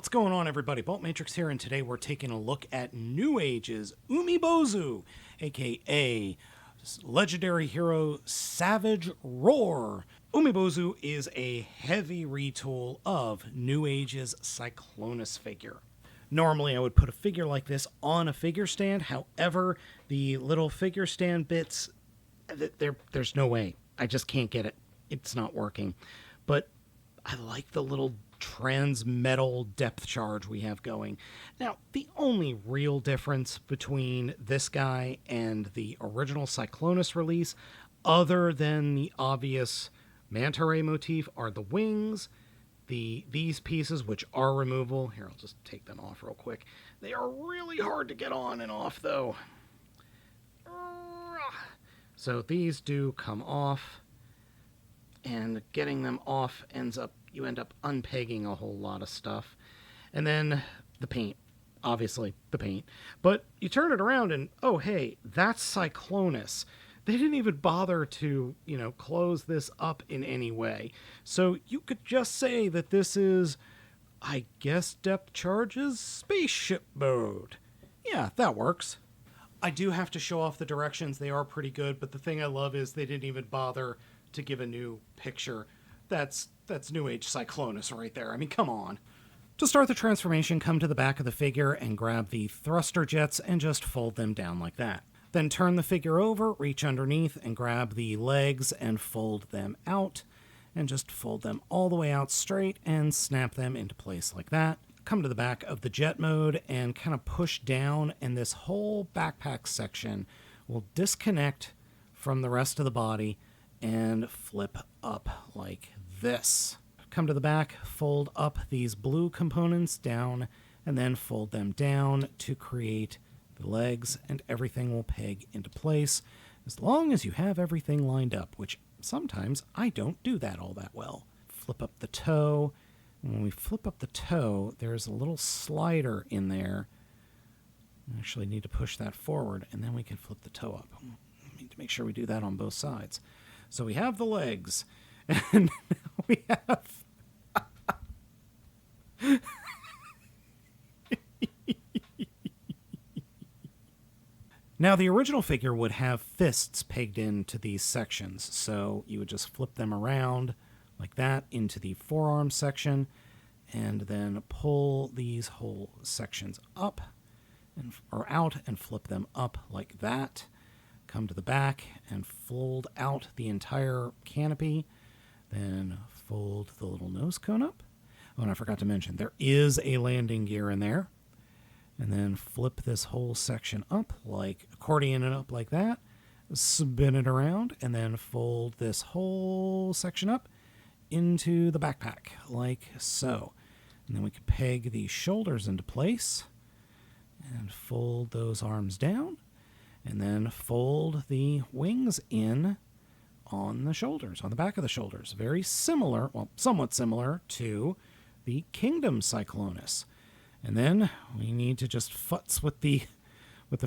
What's going on, everybody? Baltmatrix here, and today we're taking a look at NewAge's Umibozu, aka legendary hero Savage Roar. Umibozu is a heavy retool of NewAge's Cyclonus figure. Normally I would put a figure like this on a figure stand, however, the little figure stand bits, there's no way. I just can't get it. It's not working. But I like the little Transmetal depth charge we have going. Now, the only real difference between this guy and the original Cyclonus release, other than the obvious manta ray motif, are the wings. These pieces, which are removable, here, I'll just take them off real quick. They are really hard to get on and off, though. So these do come off, and getting them off you end up unpegging a whole lot of stuff. And then the paint, obviously the paint. But you turn it around and, oh hey, that's Cyclonus. They didn't even bother to, close this up in any way. So you could just say that this is, I guess, depth charges spaceship mode. Yeah, that works. I do have to show off the directions. They are pretty good, but the thing I love is they didn't even bother to give a new picture. That's NewAge Cyclonus right there. I mean, come on. To start the transformation, come to the back of the figure and grab the thruster jets and just fold them down like that. Then turn the figure over, reach underneath, and grab the legs and fold them out. And just fold them all the way out straight and snap them into place like that. Come to the back of the jet mode and kind of push down, and this whole backpack section will disconnect from the rest of the body and flip up like this. Come to the back, fold up these blue components down, and then fold them down to create the legs, and everything will peg into place as long as you have everything lined up, which sometimes I don't do that all that well. Flip up the toe. And when we flip up the toe, there's a little slider in there. I actually need to push that forward, and then we can flip the toe up. We need to make sure we do that on both sides. So we have the legs, and now we have... Now, the original figure would have fists pegged into these sections, so you would just flip them around like that into the forearm section, and then pull these whole sections up or out and flip them up like that. Come to the back and fold out the entire canopy, then fold the little nose cone up. Oh, and I forgot to mention, there is a landing gear in there. And then flip this whole section up, like accordion it up like that, spin it around, and then fold this whole section up into the backpack, like so. And then we can peg the shoulders into place and fold those arms down, and then fold the wings in on the shoulders, on the back of the shoulders. Very similar, well, somewhat similar to the Kingdom Cyclonus. And then we need to just futz with the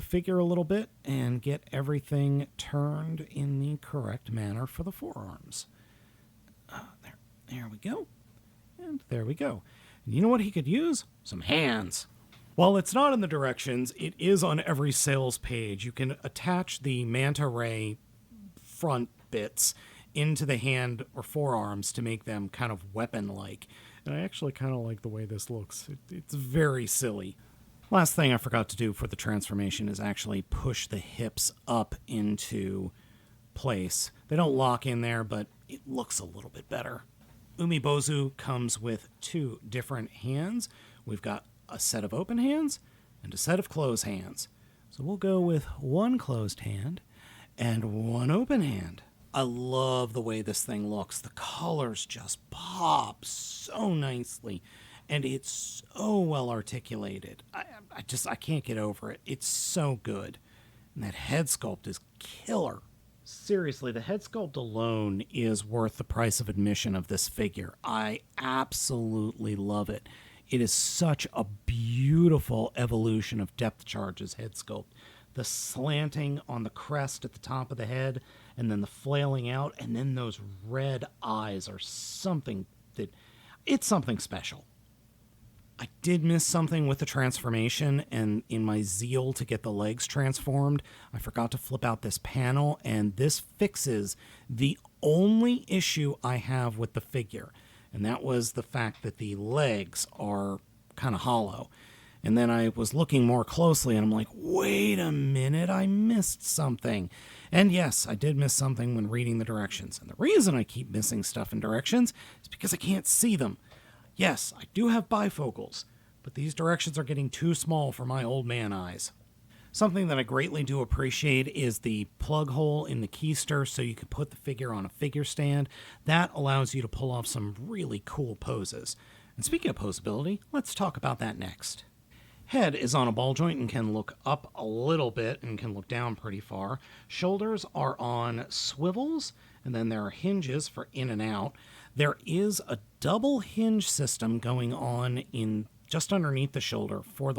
figure a little bit and get everything turned in the correct manner for the forearms. There we go. And there we go. And you know what he could use? Some hands. While it's not in the directions, it is on every sales page. You can attach the manta ray front bits into the hand or forearms to make them kind of weapon-like. And I actually kind of like the way this looks. It's very silly. Last thing I forgot to do for the transformation is actually push the hips up into place. They don't lock in there, but it looks a little bit better. Umibozu comes with two different hands. We've got a set of open hands and a set of closed hands. So we'll go with one closed hand and one open hand. I love the way this thing looks. The colors just pop so nicely, and it's so well articulated. I can't get over it. It's so good. And that head sculpt is killer. Seriously, the head sculpt alone is worth the price of admission of this figure. I absolutely love it. It is such a beautiful evolution of depth charges head sculpt. The slanting on the crest at the top of the head, and then the flailing out, and then those red eyes are something that... It's something special. I did miss something with the transformation, and in my zeal to get the legs transformed, I forgot to flip out this panel, and this fixes the only issue I have with the figure, and that was the fact that the legs are kind of hollow. And then I was looking more closely, and I'm like, wait a minute, I missed something. And yes, I did miss something when reading the directions. And the reason I keep missing stuff in directions is because I can't see them. Yes, I do have bifocals, but these directions are getting too small for my old man eyes. Something that I greatly do appreciate is the plug hole in the keister so you can put the figure on a figure stand. That allows you to pull off some really cool poses. And speaking of posability, let's talk about that next. Head is on a ball joint and can look up a little bit and can look down pretty far. Shoulders are on swivels, and then there are hinges for in and out. There is a double hinge system going on in just underneath the shoulder for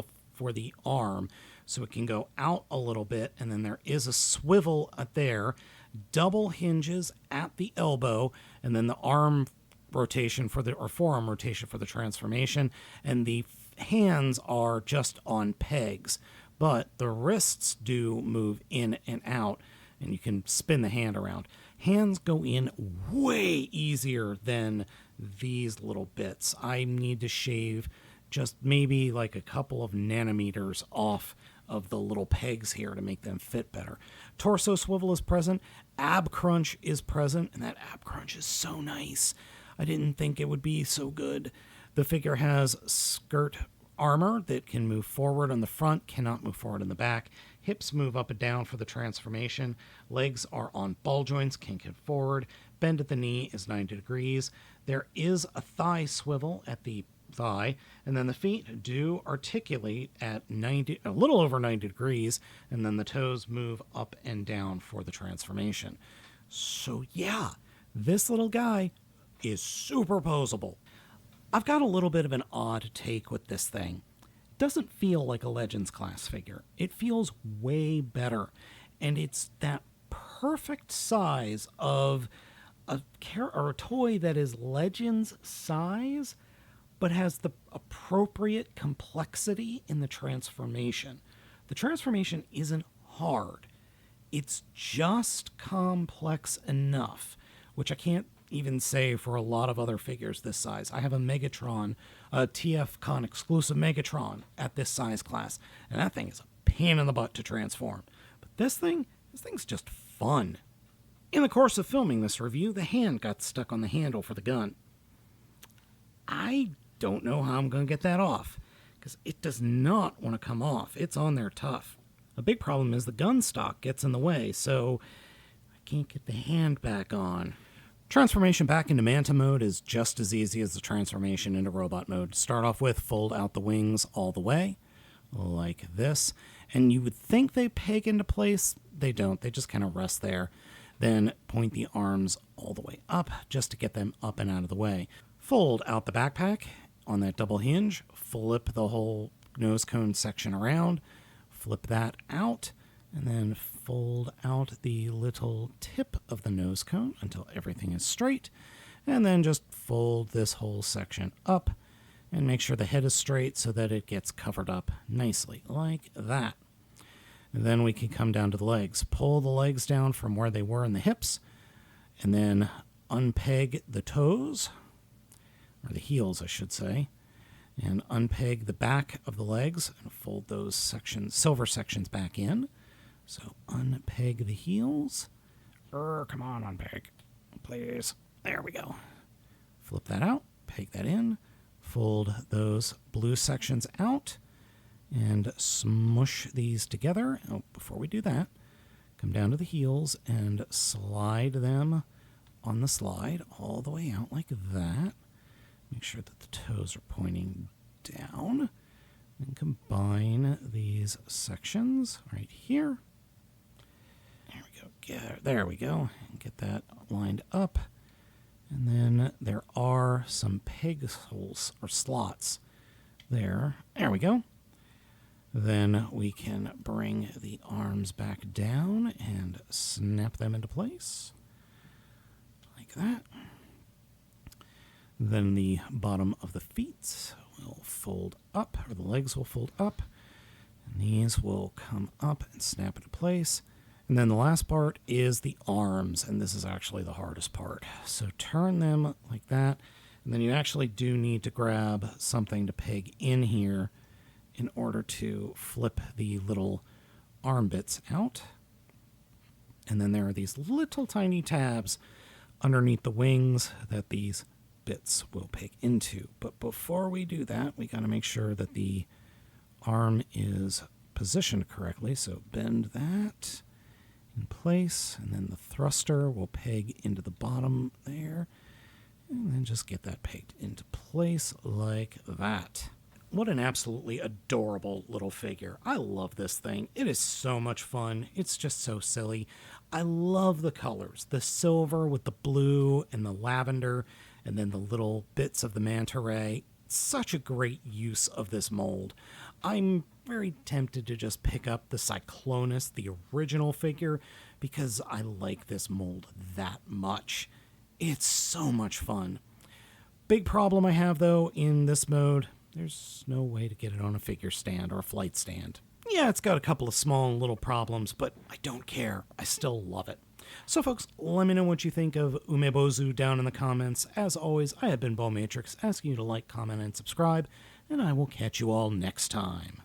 the arm, so it can go out a little bit, and then there is a swivel there, double hinges at the elbow, and then the arm rotation or forearm rotation for the transformation, and the hands are just on pegs, but the wrists do move in and out, and you can spin the hand around. Hands go in way easier than these little bits. I need to shave just maybe like a couple of nanometers off of the little pegs here to make them fit better. Torso swivel is present. Ab crunch is present, and that ab crunch is so nice. I didn't think it would be so good. The figure has skirt armor that can move forward on the front, cannot move forward in the back. Hips move up and down for the transformation. Legs are on ball joints, can get forward. Bend at the knee is 90 degrees. There is a thigh swivel at the thigh, and then the feet do articulate at a little over 90 degrees, and then the toes move up and down for the transformation. So yeah, this little guy is super posable. I've got a little bit of an odd take with this thing. It doesn't feel like a Legends class figure. It feels way better. And it's that perfect size of a toy that is Legends size, but has the appropriate complexity in the transformation. The transformation isn't hard. It's just complex enough, which I can't even say for a lot of other figures this size. I have a Megatron, a TFCon exclusive Megatron at this size class, and that thing is a pain in the butt to transform. But this thing's just fun. In the course of filming this review, the hand got stuck on the handle for the gun. I don't know how I'm going to get that off, because it does not want to come off. It's on there tough. A big problem is the gun stock gets in the way, so I can't get the hand back on. Transformation back into Manta mode is just as easy as the transformation into robot mode. Start off with fold out the wings all the way, like this. And you would think they peg into place. They don't. They just kind of rest there. Then point the arms all the way up just to get them up and out of the way. Fold out the backpack on that double hinge. Flip the whole nose cone section around. Flip that out. And then fold out the little tip of the nose cone until everything is straight. And then just fold this whole section up and make sure the head is straight so that it gets covered up nicely, like that. And then we can come down to the legs. Pull the legs down from where they were in the hips, and then unpeg the toes, or the heels, I should say, and unpeg the back of the legs and fold those silver sections back in. So unpeg the heels. Come on, unpeg, please. There we go. Flip that out, peg that in, fold those blue sections out, and smush these together. Oh, before we do that, come down to the heels and slide them on the slide all the way out like that. Make sure that the toes are pointing down. And combine these sections right here. There we go. There we go. And get that lined up. And then there are some peg holes or slots there. There we go. Then we can bring the arms back down and snap them into place. Like that. Then the bottom of the feet will fold up, or the legs will fold up, and these will come up and snap into place. And then the last part is the arms, and this is actually the hardest part. So turn them like that, and then you actually do need to grab something to peg in here in order to flip the little arm bits out. And then there are these little tiny tabs underneath the wings that these bits will peg into. But before we do that, we got to make sure that the arm is positioned correctly. So bend that in place, and then the thruster will peg into the bottom there, and then just get that pegged into place like that. What an absolutely adorable little figure. I love this thing. It is so much fun. It's just so silly. I love the colors. The silver with the blue and the lavender, and then the little bits of the manta ray. Such a great use of this mold. I'm very tempted to just pick up the Cyclonus, the original figure, because I like this mold that much. It's so much fun. Big problem I have, though, in this mode, there's no way to get it on a figure stand or a flight stand. Yeah, it's got a couple of small little problems, but I don't care. I still love it. So, folks, let me know what you think of Umibozu down in the comments. As always, I have been Baltmatrix, asking you to like, comment, and subscribe, and I will catch you all next time.